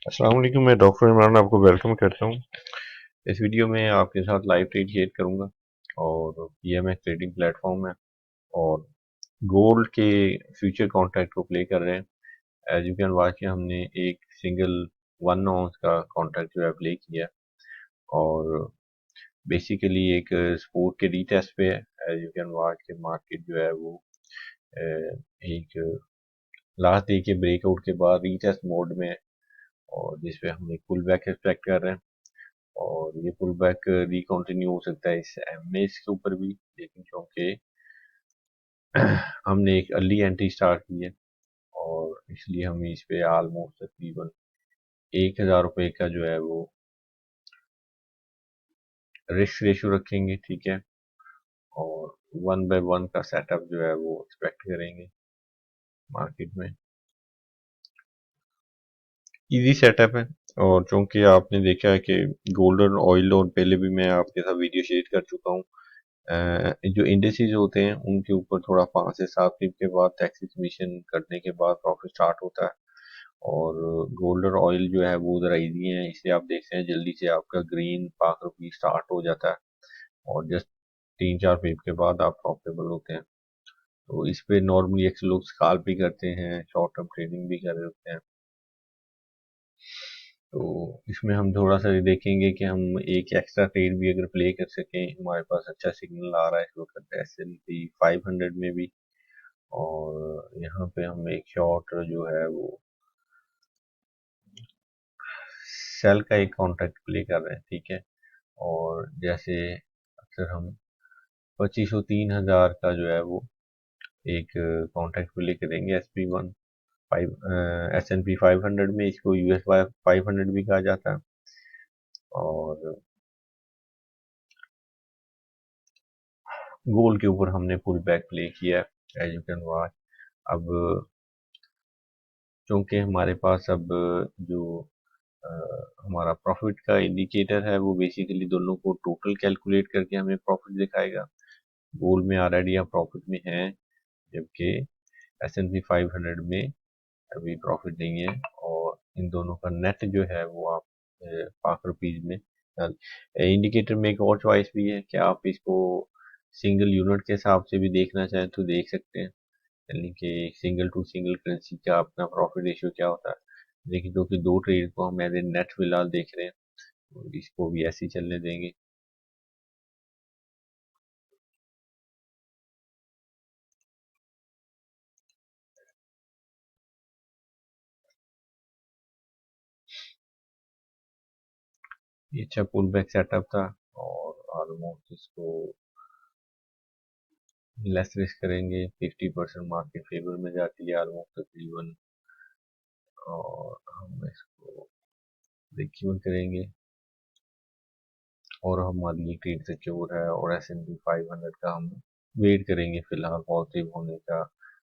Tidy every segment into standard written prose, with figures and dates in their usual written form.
अस्सलाम वालेकुम। मैं डॉक्टर इमरान आपको वेलकम करता हूँ। इस वीडियो में आपके साथ लाइव ट्रेड शेयर करूँगा और पीएमएक्स ट्रेडिंग प्लेटफॉर्म है और गोल्ड के फ्यूचर कॉन्ट्रैक्ट को प्ले कर रहे हैं। एज यू कैन वॉच कि हमने एक सिंगल 1 आउंस का कॉन्ट्रैक्ट जो है प्ले किया और बेसिकली एक सपोर्ट के रीटेस्ट पे है। एज यू कैन वॉच कि मार्केट जो है वो एक लास्ट डे के ब्रेकआउट के बाद रीटेस्ट मोड में है और जिसपे हम एक पुल बैक एक्सपेक्ट कर रहे हैं और ये पुल बैक रिकॉन्टिन्यू हो सकता है इस एमएस के ऊपर भी, लेकिन क्योंकि हमने एक अर्ली एंट्री स्टार्ट की है और इसलिए हम इस पे ऑलमोस्ट तकरीबन 1,000 रुपये का जो है वो रिस्क रेशो रखेंगे, ठीक है। और 1 बाय 1 का सेटअप जो है वो एक्सपेक्ट करेंगे मार्केट में। इजी सेटअप है और चूंकि आपने देखा है कि गोल्डन ऑयल और पहले भी मैं आपके साथ वीडियो शेयर कर चुका हूँ, जो इंडिसेस होते हैं उनके ऊपर थोड़ा 5 से 7 दिन के बाद टैक्स कमीशन कटने के बाद प्रॉफिट स्टार्ट होता है और गोल्ड और ऑयल जो है वो ज़रा इजी है, इसलिए आप देखते हैं जल्दी से आपका ग्रीन 5 रुपये स्टार्ट हो जाता है और जस्ट 3-4 पिप के बाद आप प्रॉफिटेबल होते हैं। तो इस पे नॉर्मली अक्सर लोग स्काल्प भी करते हैं, शॉर्ट टर्म ट्रेडिंग भी कर रहे होते हैं। तो इसमें हम थोड़ा सा ये देखेंगे कि हम एक एक्स्ट्रा ट्रेड भी अगर प्ले कर सकें, हमारे पास अच्छा सिग्नल आ रहा है इस वक्त S&P 500 में भी और यहाँ पे हम एक शॉर्ट जो है वो सेल का एक कॉन्ट्रैक्ट प्ले कर रहे हैं, ठीक है। और जैसे अक्सर हम 2503,000 का जो है वो एक कॉन्ट्रैक्ट प्ले करेंगे S&P 500 में, इसको US 500 भी कहा जाता है और गोल्ड के ऊपर हमने पुल बैक प्ले किया एज यू कैन वॉच। अब चूंकि हमारे पास अब जो अ, हमारा प्रॉफिट का इंडिकेटर है वो बेसिकली दोनों को टोटल कैलकुलेट करके हमें प्रॉफिट दिखाएगा। गोल्ड में ऑलरेडी आप प्रॉफिट में हैं, जबकि S&P 500 में अभी प्रॉफिट नहीं है और इन दोनों का नेट जो है वो आप 5 रुपीज में इंडिकेटर में एक और चॉइस भी है कि आप इसको सिंगल यूनिट के हिसाब से भी देखना चाहें तो देख सकते हैं, यानी कि सिंगल टू सिंगल करेंसी का अपना प्रॉफिट रेशियो क्या होता है। लेकिन जो कि दो ट्रेड को हम एज ए नेट फिलहाल देख रहे हैं तो इसको भी ऐसे ही चलने देंगे। ये अच्छा पुल बैक सेटअप था और ऑलमोस्ट इसको लेस रिस्क करेंगे, 50% मार्केट फेवर में जाती है ऑलमोस्ट तकरीबन और हम इसको ब्रेक इवन करेंगे और हमारी ये ट्रेड सिक्योर है और S&P 500 का हम वेट करेंगे फिलहाल पॉजिटिव होने का,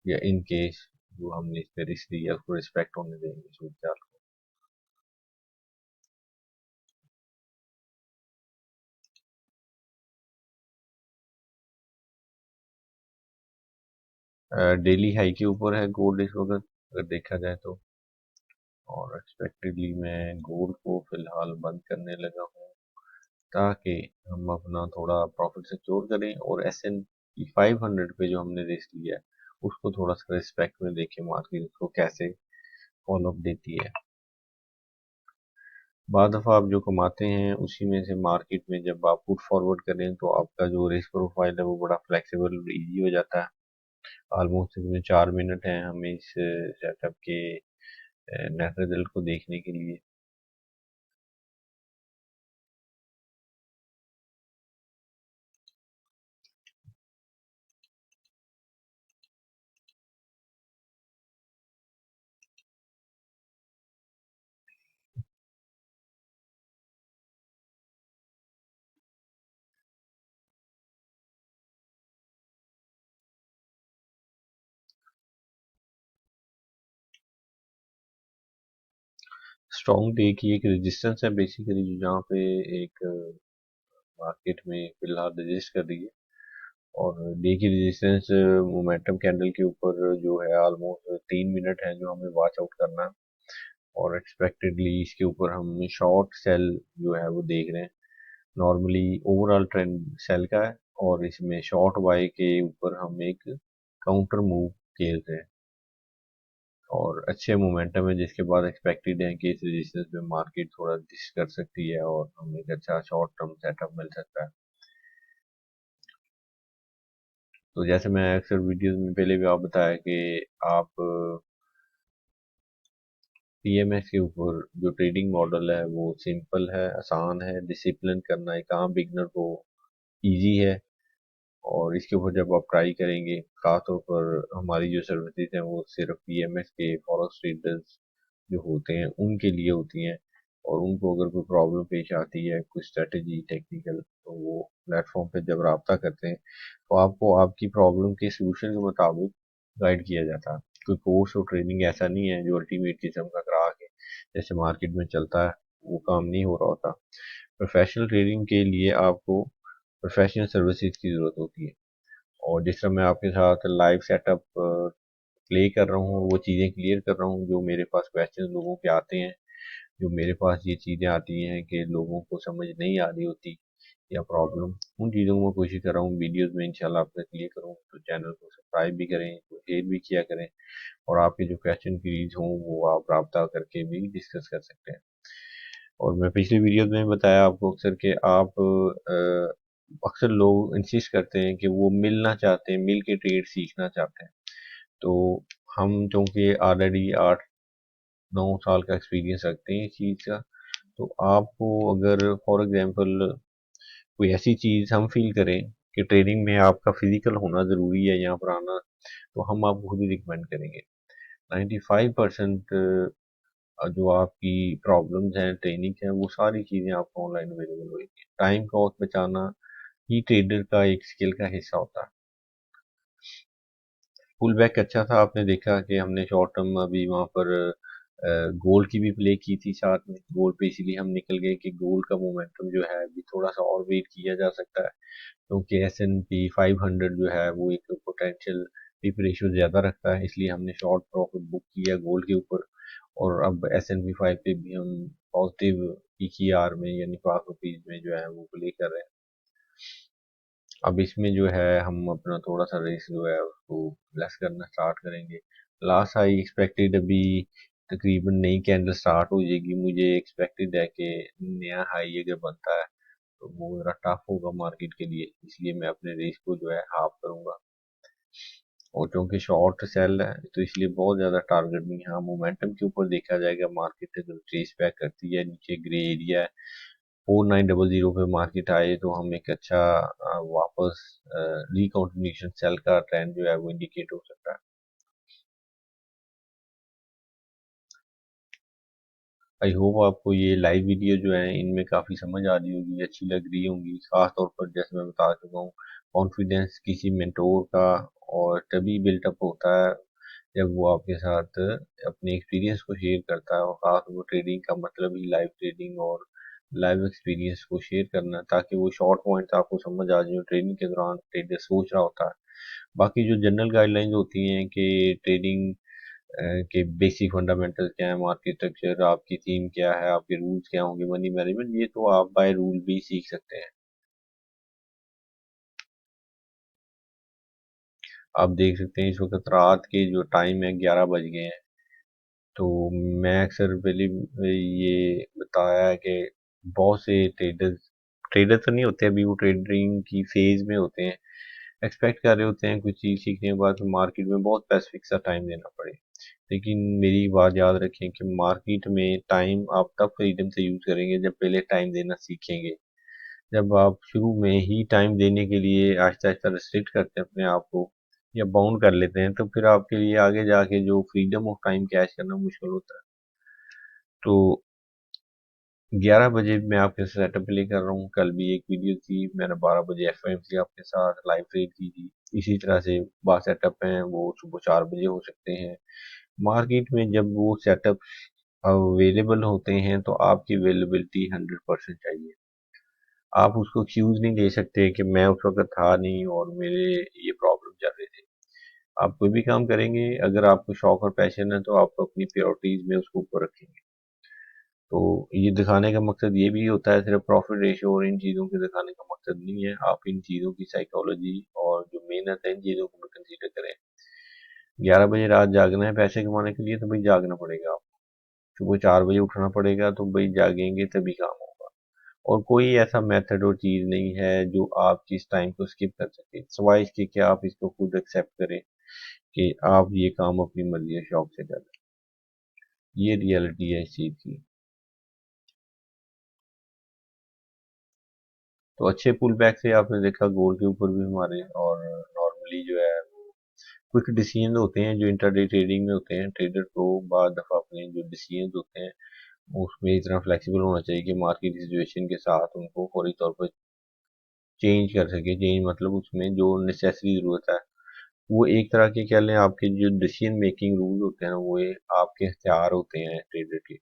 या इन केस जो हमने इस पे रिस्क लिया उसको रिस्पेक्ट होने देंगे सूट। डेली हाई के ऊपर है गोल्ड इस वक्त अगर देखा जाए तो, और एक्सपेक्टेडली मैं गोल्ड को फिलहाल बंद करने लगा हूँ ताकि हम अपना थोड़ा प्रॉफिट सिक्योर करें और S&P 500 पे जो हमने रिस्क लिया है उसको थोड़ा सा रिस्पेक्ट में देखें, मार्केट उसको कैसे फॉलो अप देती है। बाद दफ़ा आप जो कमाते हैं उसी में से मार्केट में जब आप पुट फॉरवर्ड करें तो आपका जो रिस्क प्रोफाइल है वो बड़ा फ्लेक्सिबल और इजी हो जाता है। ऑलमोस्ट इसमें 4 मिनट हैं हमें इस सेटअप के नेट रिजल्ट को देखने के लिए। स्ट्रॉन्ग डे की एक रेजिस्टेंस है बेसिकली जहाँ पे एक मार्केट में फिलहाल रजिस्ट कर रही है और डे की रेजिस्टेंस मोमेंटम कैंडल के ऊपर जो है ऑलमोस्ट 3 मिनट है जो हमें वॉच आउट करना है और एक्सपेक्टेडली इसके ऊपर हम शॉर्ट सेल जो है वो देख रहे हैं। नॉर्मली ओवरऑल ट्रेंड सेल का है और इसमें शॉर्ट बाय के ऊपर हम एक काउंटर मूव खेल रहे हैं और अच्छे मोमेंटम है, जिसके बाद एक्सपेक्टेड है कि इस रेजिस्टेंस पे मार्केट थोड़ा डिस कर सकती है और हमें एक अच्छा शॉर्ट टर्म सेटअप मिल सकता है। तो जैसे मैं अक्सर वीडियोस में पहले भी आप बताया कि आप पीएमएस के ऊपर जो ट्रेडिंग मॉडल है वो सिंपल है, आसान है, डिसिप्लिन करना एक आम बिगनर को इजी है। और इसके ऊपर जब आप ट्राई करेंगे, खासतौर पर हमारी जो सर्विसेज हैं वो सिर्फ पीएमएस के फॉरेक्स ट्रेडर्स जो होते हैं उनके लिए होती हैं। और उनको अगर कोई प्रॉब्लम पेश आती है, कोई स्ट्रेटजी टेक्निकल, तो वो प्लेटफॉर्म पे जब रब्ता करते हैं तो आपको आपकी प्रॉब्लम के सोल्यूशन के मुताबिक गाइड किया जाता है। कोई कोर्स और ट्रेनिंग ऐसा नहीं है जो अल्टीमेट किस्म का करा के जैसे मार्केट में चलता है, वो काम नहीं हो रहा होता। प्रोफेशनल ट्रेडिंग के लिए आपको प्रोफेशनल सर्विसेज की ज़रूरत होती है। और जिस तरह मैं आपके साथ लाइव सेटअप प्ले कर रहा हूँ, वो चीज़ें क्लियर कर रहा हूँ जो मेरे पास क्वेश्चन लोगों के आते हैं, जो मेरे पास ये चीज़ें आती हैं कि लोगों को समझ नहीं आ रही होती या प्रॉब्लम, उन चीज़ों को मैं कोशिश कर रहा हूँ वीडियोस में इंशाल्लाह आपसे क्लियर करूँ। तो चैनल को सब्सक्राइब भी करें, तो शेयर भी किया करें और आपके जो क्वेश्चन क्रीज हों वो आप रब्ता करके भी डिस्कस कर सकते हैं। और मैं पिछले वीडियोस में बताया आपको अक्सर कि आप अक्सर लोग इंसिस्ट करते हैं कि वो मिलना चाहते हैं, मिल के ट्रेड सीखना चाहते हैं। तो हम चूँकि ऑलरेडी 8-9 साल का एक्सपीरियंस रखते हैं इस चीज़ का, तो आपको अगर फॉर एग्जांपल कोई ऐसी चीज़ हम फील करें कि ट्रेनिंग में आपका फिजिकल होना ज़रूरी है यहाँ पर आना, तो हम आपको खुद ही रिकमेंड करेंगे। 95% जो आपकी प्रॉब्लम्स हैं, ट्रेनिंग है, वो सारी चीज़ें आपको ऑनलाइन अवेलेबल होगी। टाइम कॉस्ट बचाना ही ट्रेडर का एक स्किल का हिस्सा होता है। पुल बैक अच्छा था, आपने देखा कि हमने शॉर्ट टर्म अभी वहाँ पर गोल्ड की भी प्ले की थी साथ में। गोल्ड पे इसीलिए हम निकल गए कि गोल्ड का मोमेंटम जो है अभी थोड़ा सा और वेट किया जा सकता है, क्योंकि S&P 500 जो है वो एक पोटेंशियल पिप रेशियो ज़्यादा रखता है, इसलिए हमने शॉर्ट प्रॉफिट बुक किया गोल्ड के ऊपर। और अब S&P 5 पे भी हम पॉजिटिव PKR में यानी ₹5 में जो है वो प्ले कर रहे हैं। अब इसमें जो है हम अपना थोड़ा सा रिस्क जो है उसको लेस करना स्टार्ट करेंगे। लास्ट हाई एक्सपेक्टेड अभी तकरीबन नई कैंडल स्टार्ट हो जाएगी। मुझे एक्सपेक्टेड है कि नया हाई अगर बनता है तो वो ज़रा टफ होगा मार्केट के लिए, इसलिए मैं अपने रिस्क को जो है हाफ करूंगा। और क्योंकि शॉर्ट सेल है तो इसलिए बहुत ज़्यादा टारगेट नहीं है। हाँ, मोमेंटम के ऊपर देखा जाएगा, मार्केट अगर ट्रेस बैक करती है, नीचे ग्रे एरिया है, 4900 पे मार्केट आए तो हम एक अच्छा वापस रिकॉन्टिन्यूशन सेल का ट्रेंड जो है वो इंडिकेट हो सकता है। आई होप आपको ये लाइव वीडियो जो है इनमें काफ़ी समझ आ रही होगी, अच्छी लग रही होंगी। खास तौर पर जैसे मैं बता चुका हूँ, कॉन्फिडेंस किसी मेंटोर का और तभी बिल्टअप होता है जब वो आपके साथ अपने एक्सपीरियंस को शेयर करता है। और खास वो ट्रेडिंग का मतलब ही लाइव ट्रेडिंग और लाइव एक्सपीरियंस को शेयर करना है, ताकि वो शॉर्ट पॉइंट्स आपको समझ आ जाए ट्रेडिंग के दौरान ट्रेडर सोच रहा होता है। बाकी जो जनरल गाइडलाइंस होती हैं कि ट्रेडिंग के बेसिक फंडामेंटल क्या है, मार्केट स्ट्रक्चर, आपकी थीम क्या है, आपके रूल्स क्या होंगे, मनी मैनेजमेंट, ये तो आप बाय रूल भी सीख सकते हैं। आप देख सकते हैं इस वक्त रात के जो टाइम है 11 बज गए हैं। तो मैं अक्सर पहले ये बताया है कि बहुत से ट्रेडर्स ट्रेडर तो नहीं होते, अभी वो ट्रेडिंग की फेज में होते हैं, एक्सपेक्ट कर रहे होते हैं कुछ चीज़ सीखने के बाद मार्केट में बहुत स्पेसिफिक सा टाइम देना पड़े। लेकिन मेरी बात याद रखें कि मार्केट में टाइम आप तब फ्रीडम से यूज़ करेंगे जब पहले टाइम देना सीखेंगे। जब आप शुरू में ही टाइम देने के लिए आहिस्ता आहिस्ता रिस्ट्रिक्ट करते हैं अपने आप को या बाउंड कर लेते हैं, तो फिर आपके लिए आगे जाके जो फ्रीडम ऑफ टाइम कैच करना मुश्किल होता है। तो 11 बजे मैं आपके सेटअप प्ले कर रहा हूँ। कल भी एक वीडियो थी, मैंने 12 बजे FOMC आपके साथ लाइव ट्रेड की थी। इसी तरह से बाकी सेटअप हैं वो सुबह 4 बजे हो सकते हैं। मार्केट में जब वो सेटअप अवेलेबल होते हैं तो आपकी अवेलेबिलिटी 100% चाहिए। आप उसको एक्सक्यूज नहीं दे सकते कि मैं उस वक्त था नहीं और मेरे ये प्रॉब्लम चल रहे थे। आप कोई भी काम करेंगे, अगर आपको शौक और पैशन है तो आप अपनी प्रायोरिटीज में उसको ऊपर रखेंगे। तो ये दिखाने का मकसद ये भी होता है, सिर्फ प्रॉफिट रेशियो और इन चीज़ों के दिखाने का मकसद नहीं है। आप इन चीज़ों की साइकोलॉजी और जो मेहनत है इन चीज़ों को भी कंसीडर करें। 11 बजे रात जागना है पैसे कमाने के लिए तो भाई जागना पड़ेगा आपको। सुबह 4 बजे उठना पड़ेगा तो भाई जागेंगे तभी काम होगा। और कोई ऐसा मेथड और चीज़ नहीं है जो आप जिस टाइम को स्किप कर सके, सिवाय इसके कि आप इसको खुद एक्सेप्ट करें कि आप ये काम अपनी मर्जी और शौक से कर रहे हैं। ये रियलिटी है इस चीज़ की। तो अच्छे पुल बैक से आपने देखा गोल के ऊपर भी हमारे, और नॉर्मली जो है क्विक डिसीजन होते हैं जो इंटरडे ट्रेडिंग में होते हैं। ट्रेडर को बाद दफा अपने जो डिसीजन होते हैं उसमें इतना फ्लेक्सिबल होना चाहिए कि मार्केट सिचुएशन के साथ उनको फौरी तौर पर चेंज कर सके। चेंज मतलब उसमें जो नेसेसरी ज़रूरत है, वो एक तरह के कह लें आपके जो डिसीजन मेकिंग रूल होते हैं वो ये आपके इख्तियार होते हैं ट्रेडर के।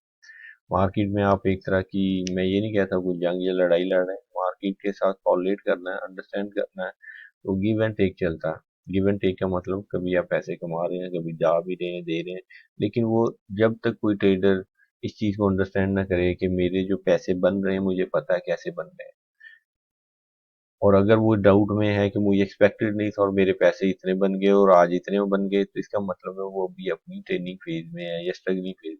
मार्केट में आप एक तरह की, मैं ये नहीं कहता कोई जंग या लड़ाई लड़ रहे हैं, मार्केट के साथ टॉलरेट करना है, अंडरस्टैंड करना है। तो गिव एंड टेक चलता है। गिव एंड टेक का मतलब कभी आप पैसे कमा रहे हैं, कभी जा भी रहे हैं, दे रहे हैं। लेकिन वो जब तक कोई ट्रेडर इस चीज़ को अंडरस्टैंड ना करे कि मेरे जो पैसे बन रहे हैं मुझे पता है कैसे बन रहे हैं, और अगर वो डाउट में है कि मुझे एक्सपेक्टेड नहीं था और मेरे पैसे इतने बन गए और आज इतने बन गए, तो इसका मतलब है वो अभी अपनी ट्रेनिंग फेज में है या स्ट्रगलिंग फेज।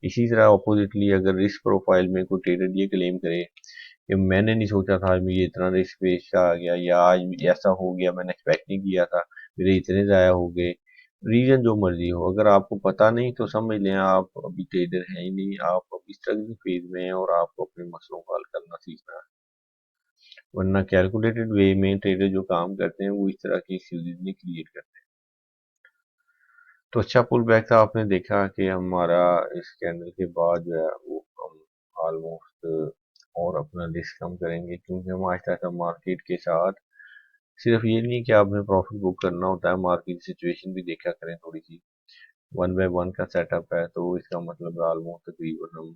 इसी तरह ऑपोजिटली अगर रिस्क प्रोफाइल में कोई ट्रेडर ये क्लेम करे कि मैंने नहीं सोचा था आज मुझे इतना रिस्क पेश आ गया, या आज ऐसा हो गया मैंने एक्सपेक्ट नहीं किया था, मेरे इतने ज़ाया हो गए, रीजन जो मर्जी हो, अगर आपको पता नहीं तो समझ लें आप अभी ट्रेडर हैं ही नहीं, आप अभी स्ट्रगलिंग फेज में हैं और आपको अपने मसलों को हल करना सीखना है। वरना कैलकुलेटेड वे में ट्रेडर जो काम करते हैं वो इस तरह की एक्सक्यूजेज नहीं क्रिएट करते। तो अच्छा पुल बैक था, आपने देखा कि हमारा इस कैंडल के बाद जो है वो हम ऑलमोस्ट और अपना रिस्क कम करेंगे, क्योंकि हम आहिस्ता आहिस्ता मार्केट के साथ, सिर्फ ये नहीं कि आपने प्रॉफिट बुक करना होता है, मार्केट सिचुएशन भी देखा करें थोड़ी सी। वन बाय वन का सेटअप है तो इसका मतलब ऑलमोस्ट तकरीबन हम,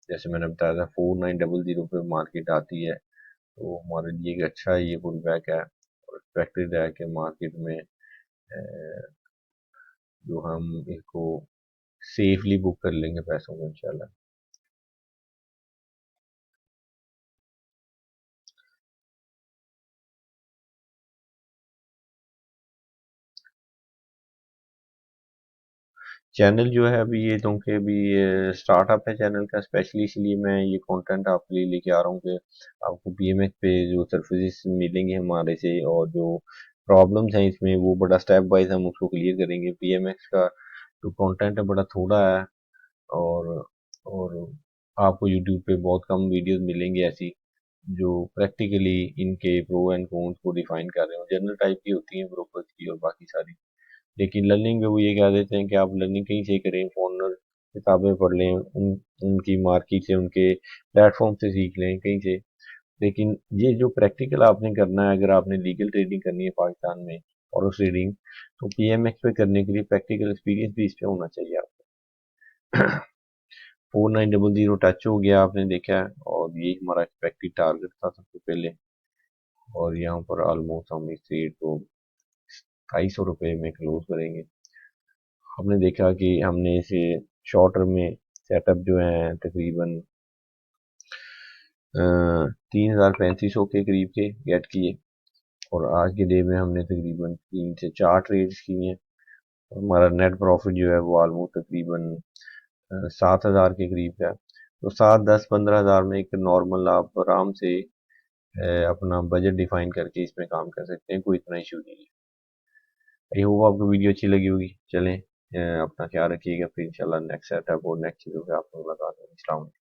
जैसे मैंने बताया था 4900 पे मार्केट आती है, तो हमारे लिए एक अच्छा ये पुल बैक है और एक्सपेक्टेड है कि मार्केट में जो हम इसको सेफली बुक कर लेंगे पैसों को इंशाल्लाह। चैनल जो है अभी ये, क्योंकि अभी स्टार्टअप है चैनल का, स्पेशली इसलिए मैं ये कंटेंट आपके लिए लेके आ रहा हूँ कि आपको पीएमएक्स पे जो सर्विसेज मिलेंगे हमारे से और जो प्रॉब्लम्स हैं इसमें वो बड़ा स्टेप वाइज हम उसको क्लियर करेंगे। पीएमएक्स का जो कंटेंट है बड़ा थोड़ा है, और और आपको यूट्यूब पे बहुत कम वीडियोस मिलेंगी ऐसी जो प्रैक्टिकली इनके प्रो एंड कॉन्स को डिफाइन कर रहे हो। जनरल टाइप की होती हैं ब्रोकर्स की और बाकी सारी। लेकिन लर्निंग में वो ये कह देते हैं कि आप लर्निंग कहीं से करें, फॉरनर किताबें पढ़ लें, उनकी मार्केट से, उनके प्लेटफॉर्म से सीख लें कहीं से। लेकिन ये जो प्रैक्टिकल आपने करना है, अगर आपने लीगल ट्रेडिंग करनी है पाकिस्तान में और उस ट्रेडिंग, तो पीएमएक्स पे करने के लिए प्रैक्टिकल एक्सपीरियंस भी इस पे होना चाहिए आपको। 4900 टच हो गया आपने देखा है, और ये हमारा एक्सपेक्टेड टारगेट था सबसे पहले, और यहाँ पर ऑलमोस्ट हम इस ट्रेड को 250 रुपये में क्लोज करेंगे। हमने देखा कि हमने इसे शॉर्ट टर्म में सेटअप जो है तकरीबन 3500 के करीब के गेट किए, और आज के डे में हमने तकरीबन 3 से 4 ट्रेड्स किए हैं। हमारा नेट प्रॉफिट जो है वो ऑलमोस्ट तकरीबन 7000 के करीब का है। तो 7, 10, 15 हज़ार में एक नॉर्मल आप आराम से अपना बजट डिफाइन करके इसमें काम कर सकते हैं, कोई इतना इशू नहीं है। आई होप आपको वीडियो अच्छी लगी होगी। चलें, अपना ख्याल रखिएगा, फिर इंशाल्लाह नेक्स्ट सेटअप और नेक्स्ट चीज़ों पे आपको मुलाकात होगी। अस्सलाम वालेकुम।